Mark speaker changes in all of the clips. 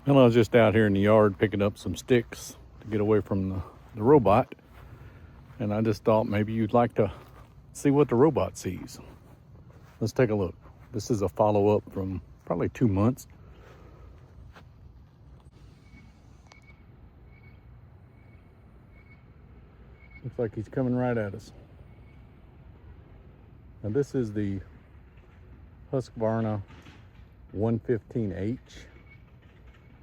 Speaker 1: Well, I was just out here in the yard picking up some sticks to get away from the robot. And I just thought maybe you'd like to see what the robot sees. Let's take a look. This is a follow-up from probably 2 months. Looks like he's coming right at us. Now this is the Husqvarna 115H.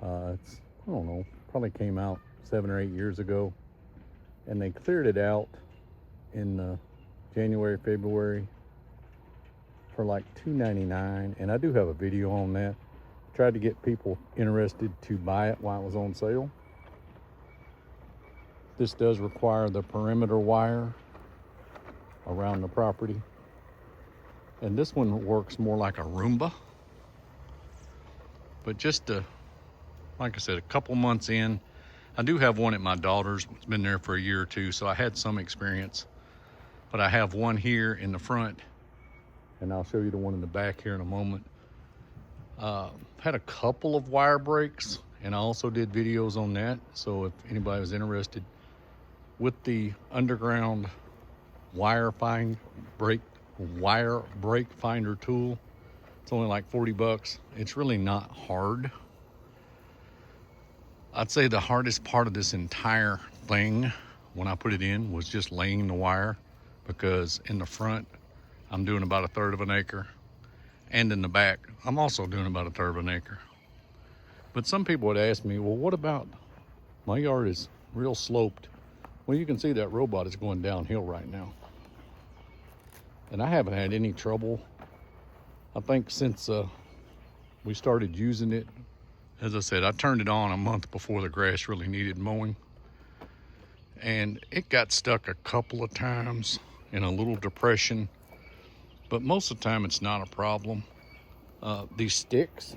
Speaker 1: It's, I don't know, probably came out 7 or 8 years ago. And they cleared it out in January, February for like $299. And I do have a video on that. Tried to get people interested to buy it while it was on sale. This does require the perimeter wire around the property. And this one works more like a Roomba. But just like I said, a couple months in, I do have one at my daughter's. It's been there for a year or two, so I had some experience. But I have one here in the front, and I'll show you the one in the back here in a moment. Had a couple of wire breaks, and I also did videos on that. So if anybody was interested, with the underground wire brake finder tool, it's only like 40 bucks. It's really not hard. I'd say the hardest part of this entire thing when I put it in was just laying the wire, because in the front I'm doing about 1/3 of an acre, and in the back I'm also doing about 1/3 of an acre. But some people would ask me, well, what about my yard is real sloped? Well, you can see that robot is going downhill right now, and I haven't had any trouble. I think since we started using it, as I said, I turned it on a month before the grass really needed mowing, and it got stuck a couple of times in a little depression, but most of the time it's not a problem. These sticks,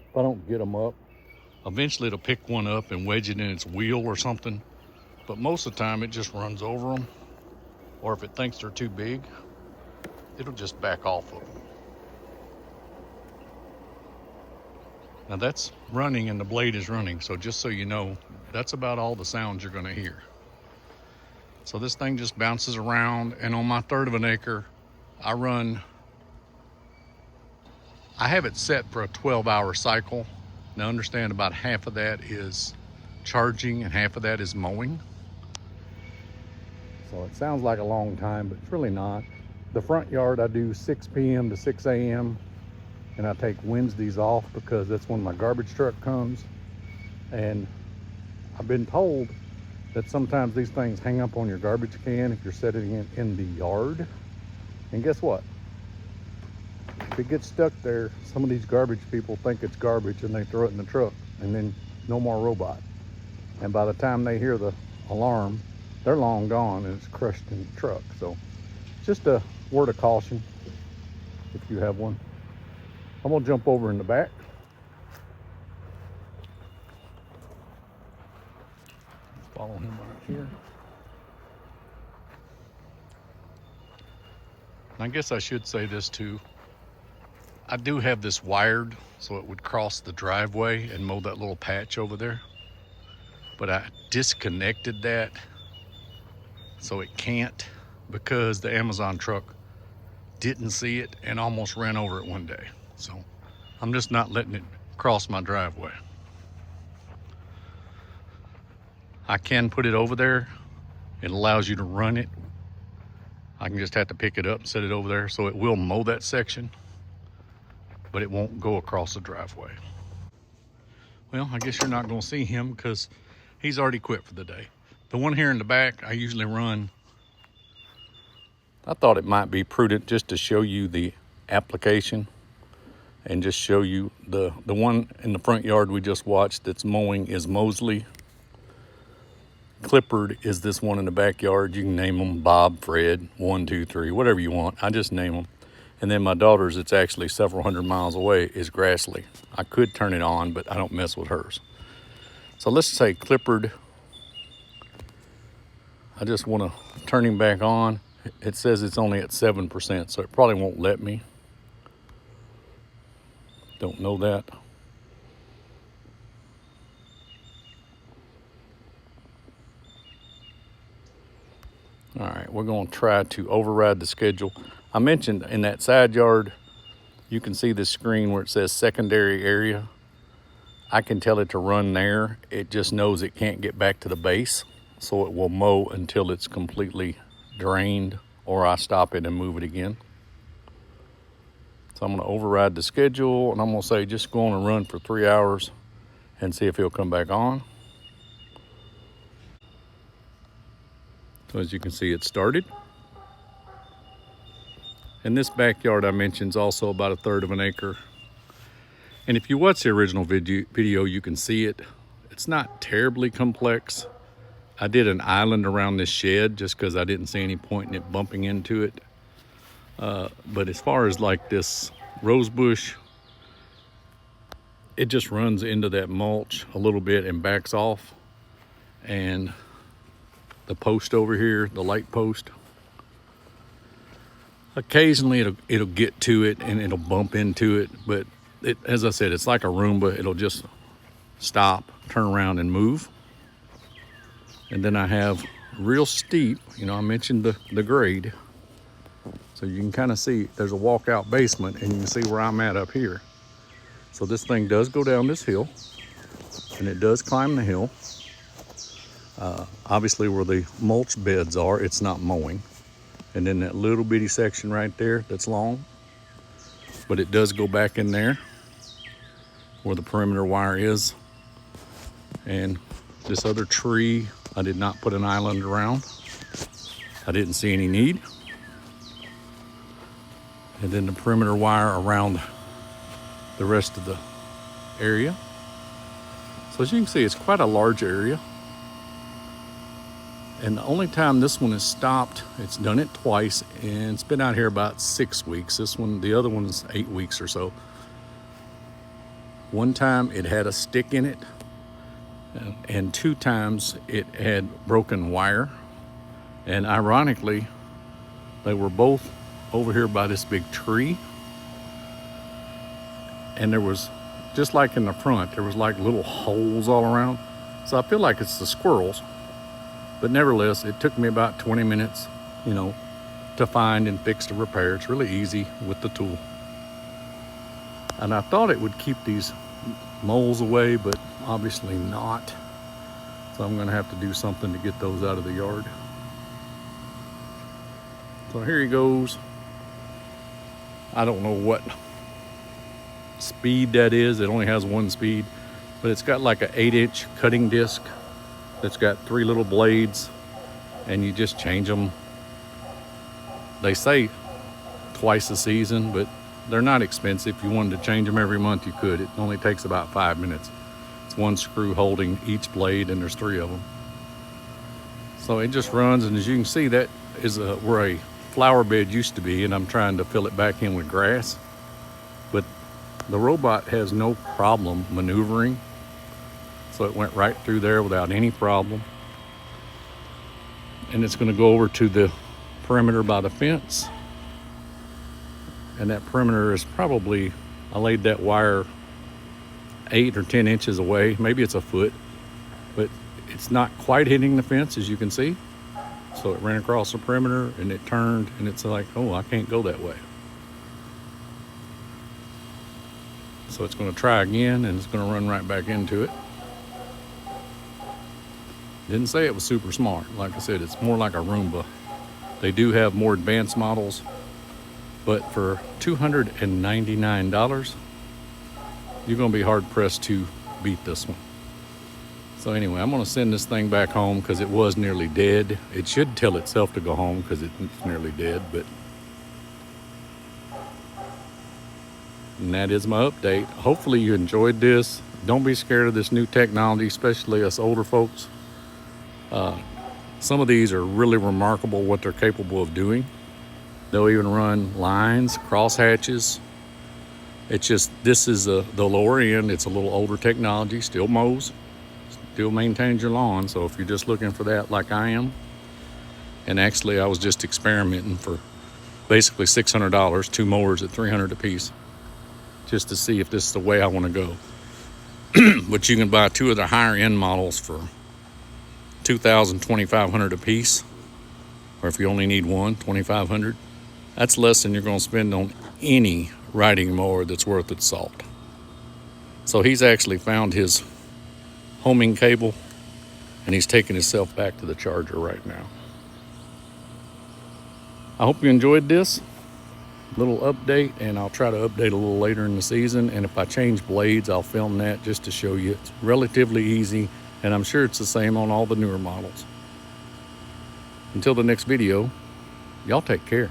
Speaker 1: if I don't get them up, eventually it'll pick one up and wedge it in its wheel or something, but most of the time it just runs over them, or if it thinks they're too big, it'll just back off of them. Now that's running and the blade is running, so just so you know, that's about all the sounds you're gonna hear. So this thing just bounces around, and on my 1/3 of an acre, I have it set for a 12-hour cycle. Now understand, about half of that is charging and half of that is mowing. So it sounds like a long time, but it's really not. The front yard I do 6 p.m. to 6 a.m. and I take Wednesdays off because that's when my garbage truck comes. And I've been told that sometimes these things hang up on your garbage can if you're setting it in the yard. And guess what? If it gets stuck there, some of these garbage people think it's garbage and they throw it in the truck, and then no more robot. And by the time they hear the alarm, they're long gone and it's crushed in the truck. So just a word of caution if you have one. I'm gonna jump over in the back. Follow him right here. And I guess I should say this too. I do have this wired so it would cross the driveway and mow that little patch over there. But I disconnected that so it can't, because the Amazon truck didn't see it and almost ran over it one day. So I'm just not letting it cross my driveway. I can put it over there. It allows you to run it. I can just have to pick it up and set it over there, so it will mow that section, but it won't go across the driveway. Well, I guess you're not gonna see him because he's already quit for the day. The one here in the back, I usually run. I thought it might be prudent just to show you the application and just show you the one in the front yard we just watched that's mowing is Mosley. Clippard is this one in the backyard. You can name them Bob, Fred, 1, 2, 3, whatever you want. I just name them. And then my daughter's, it's actually several hundred miles away, is Grassley. I could turn it on, but I don't mess with hers. So let's say Clippard. I just want to turn him back on. It says it's only at 7%, so it probably won't let me. Don't know that. All right, we're going to try to override the schedule. I mentioned in that side yard, you can see the screen where it says secondary area. I can tell it to run there. It just knows it can't get back to the base, so it will mow until it's completely drained, or I stop it and move it again. So I'm going to override the schedule, and I'm going to say just go on and run for 3 hours and see if he'll come back on. So as you can see, it started. And this backyard I mentioned is also about 1/3 of an acre. And if you watch the original video, you can see it. It's not terribly complex. I did an island around this shed just because I didn't see any point in it bumping into it. But as far as like this rose bush, it just runs into that mulch a little bit and backs off. And the post over here, the light post, occasionally it'll get to it and it'll bump into it, but as I said, it's like a Roomba. It'll just stop, turn around, and move. And then I have real steep, I mentioned the grade, so you can kind of see there's a walkout basement, and you can see where I'm at up here. So this thing does go down this hill, and it does climb the hill. Obviously where the mulch beds are, it's not mowing. And then that little bitty section right there that's long, but it does go back in there where the perimeter wire is. And this other tree, I did not put an island around. I didn't see any need. And then the perimeter wire around the rest of the area. So as you can see, it's quite a large area. And the only time this one has stopped, it's done it twice, and it's been out here about 6 weeks. The other one's 8 weeks or so. One time it had a stick in it, and 2 times it had broken wire. And ironically, they were both over here by this big tree. And there was, just like in the front, there was like little holes all around. So I feel like it's the squirrels. But nevertheless, it took me about 20 minutes, to find and fix the repair. It's really easy with the tool. And I thought it would keep these moles away, but obviously not. So I'm gonna have to do something to get those out of the yard. So here he goes. I don't know what speed that is. It only has 1 speed, but it's got like an 8-inch cutting disc. It's got 3 little blades, and you just change them. They say twice a season, but they're not expensive. If you wanted to change them every month, you could. It only takes about 5 minutes. It's 1 screw holding each blade, and there's 3 of them. So it just runs, and as you can see, that is where a flower bed used to be, and I'm trying to fill it back in with grass. But the robot has no problem maneuvering. So it went right through there without any problem. And it's going to go over to the perimeter by the fence. And that perimeter is probably, I laid that wire 8 or 10 inches away. Maybe it's a foot, but it's not quite hitting the fence, as you can see. So it ran across the perimeter and it turned, and it's like, oh, I can't go that way. So it's going to try again, and it's going to run right back into it. Didn't say it was super smart. Like I said, it's more like a Roomba. They do have more advanced models, but for $299, you're gonna be hard pressed to beat this one. So anyway, I'm gonna send this thing back home because it was nearly dead. It should tell itself to go home because it's nearly dead, and that is my update. Hopefully you enjoyed this. Don't be scared of this new technology, especially us older folks. Some of these are really remarkable what they're capable of doing. They'll even run lines, cross hatches. It's just, this is the lower end. It's a little older technology, still mows, still maintains your lawn. So if you're just looking for that like I am, and actually I was just experimenting for basically $600, 2 mowers at $300 a piece, just to see if this is the way I want to go. But you can buy 2 of the higher end models for $2,000, $2,500 a piece. or if you only need one, 2,500. That's less than you're going to spend on any riding mower that's worth its salt. So he's actually found his homing cable, and he's taking himself back to the charger right now. I hope you enjoyed this little update, and I'll try to update a little later in the season. And if I change blades, I'll film that just to show you. It's relatively easy, and I'm sure it's the same on all the newer models. Until the next video, y'all take care.